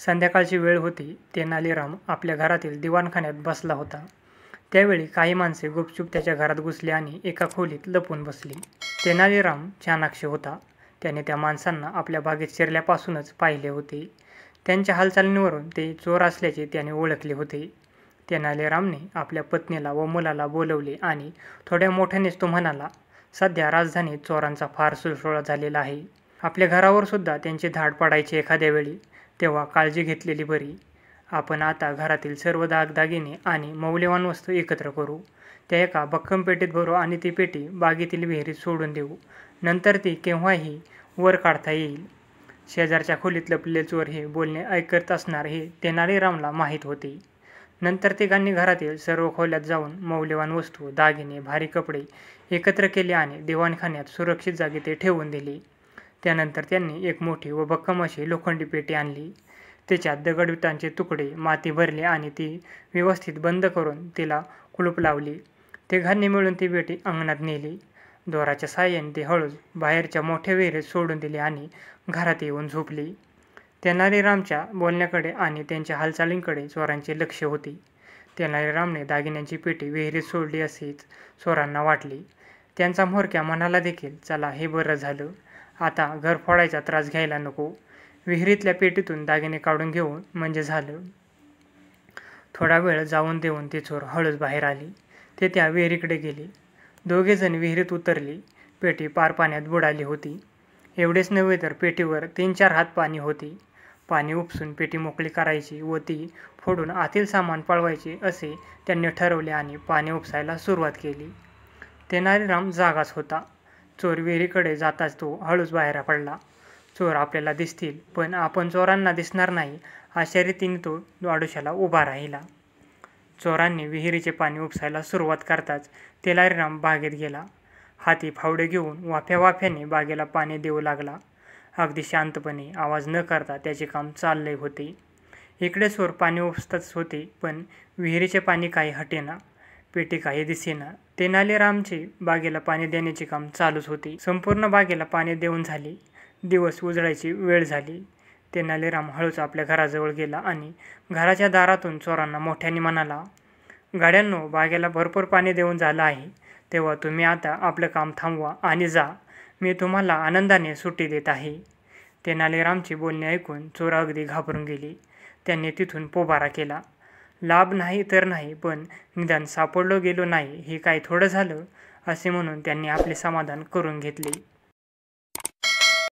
संध्याकाळची वेळ होती. तेनालीराम आपल्या घरातील दिवाणखान्यात बसला होता. त्यावेळी काही माणसे गुपचूप त्याच्या घरात घुसली आणि एका खोलीत लपून बसली. तेनालीराम चाणाक्ष होता. त्याने त्या माणसांना आपल्या बागेत शिरल्यापासूनच पाहिले होते. त्यांच्या हालचालींवरून ते चोर असल्याचे त्याने ओळखले होते. तेनालीरामने आपल्या पत्नीला व मुलाला बोलवले आणि थोड्या मोठ्यानेच तो म्हणाला, सध्या राजधानीत चोरांचा फार सुळसुळाट झालेला आहे. आपल्या घरावर सुद्धा त्यांची धाड पडायची एखाद्या वेळी, तेव्हा काळजी घेतलेली बरी. आपण आता घरातील सर्व दागदागिने आणि मौल्यवान वस्तू एकत्र करू, त्या एका भक्कम पेटीत भरू आणि ती पेटी बागेतील विहिरीत सोडून देऊ. नंतर ती केव्हाही वर काढता येईल. शेजारच्या खोलीत लपलेले चोर हे बोलणे ऐकत असणार हे तेनालीरामला माहीत होते. नंतर तिघांनी घरातील सर्व खोल्यात जाऊन मौल्यवान वस्तू, दागिने, भारी कपडे एकत्र केले आणि दिवाणखान्यात सुरक्षित जागी ते ठेवून दिले. त्यानंतर त्यांनी एक मोठी व भक्कम अशी लोखंडी पेटी आणली. त्याच्यात दगडविटांचे तुकडे, माती भरली आणि ती व्यवस्थित बंद करून तिला कुलूप लावली. तिघांनी मिळून ती पेटी अंगणात नेली. दोराच्या साहाय्याने ती हळूच बाहेरच्या मोठ्या विहिरीत सोडून दिली आणि घरात येऊन झोपली. तेनालीरामच्या बोलण्याकडे आणि त्यांच्या हालचालींकडे चोरांचे लक्ष होते. तेनालीरामने दागिन्यांची पेटी विहिरीत सोडली असेच चोरांना वाटले. त्यांचा म्होरक्या म्हणाला देखील, चला हे बरं झालं. आता घर फोडायचा त्रास घ्यायला नको. विहिरीतल्या पेटीतून दागिने काढून घेऊन म्हणजे झालं. थोडा वेळ जाऊन देऊन ते चोर हळूच बाहेर आले. ते त्या विहिरीकडे गेले. दोघेजण विहिरीत उतरले. पेटी पार पाण्यात बुडाली होती. एवढेच नव्हे तर पेटीवर 3-4 हात पाणी होते. पाणी उपसून पेटी मोकळी करायची व ती फोडून आतील सामान पळवायचे असे त्यांनी ठरवले आणि पाणी उपसायला सुरुवात केली. तेनालीराम जागाच होता. चोर विहिरीकडे जाताच तो हळूच बाहेर पडला. चोर आपल्याला दिसतील, पण आपण चोरांना दिसणार नाही अशा रीतीने तो आडोशाला उभा राहिला. चोरांनी विहिरीचे पाणी उपसायला सुरुवात करताच तेनालीराम बागेत गेला. हाती फावडे घेऊन वाफ्या वाफ्याने बागेला पाणी देऊ लागला. अगदी शांतपणे, आवाज न करता त्याचे काम चालले होते. इकडे चोर पाणी उपसतच होते, पण विहिरीचे पाणी काही हटेना, पेटी काही दिसेना. तेनालीरामचे बागेला पाणी देण्याचे काम चालूच होते. संपूर्ण बागेला पाणी देऊन झाले. दिवस उजळायची वेळ झाली. तेनालीराम हळूच आपल्या घराजवळ गेला आणि घराच्या दारातून चोरांना मोठ्याने म्हणाला, गाड्यांनो, बागेला भरपूर पाणी देऊन झालं आहे. तेव्हा तुम्ही आता आपलं काम थांबवा आणि जा. मी तुम्हाला आनंदाने सुट्टी देत आहे. तेनालीरामची बोलणे ऐकून चोर अगदी घाबरून गेले. त्यांनी तिथून पोबारा केला. लाभ नाही तर नाही, पण निदान सापडलो गेलो नाही हे काय थोडं झालं, असे म्हणून त्यांनी आपले समाधान करून घेतले.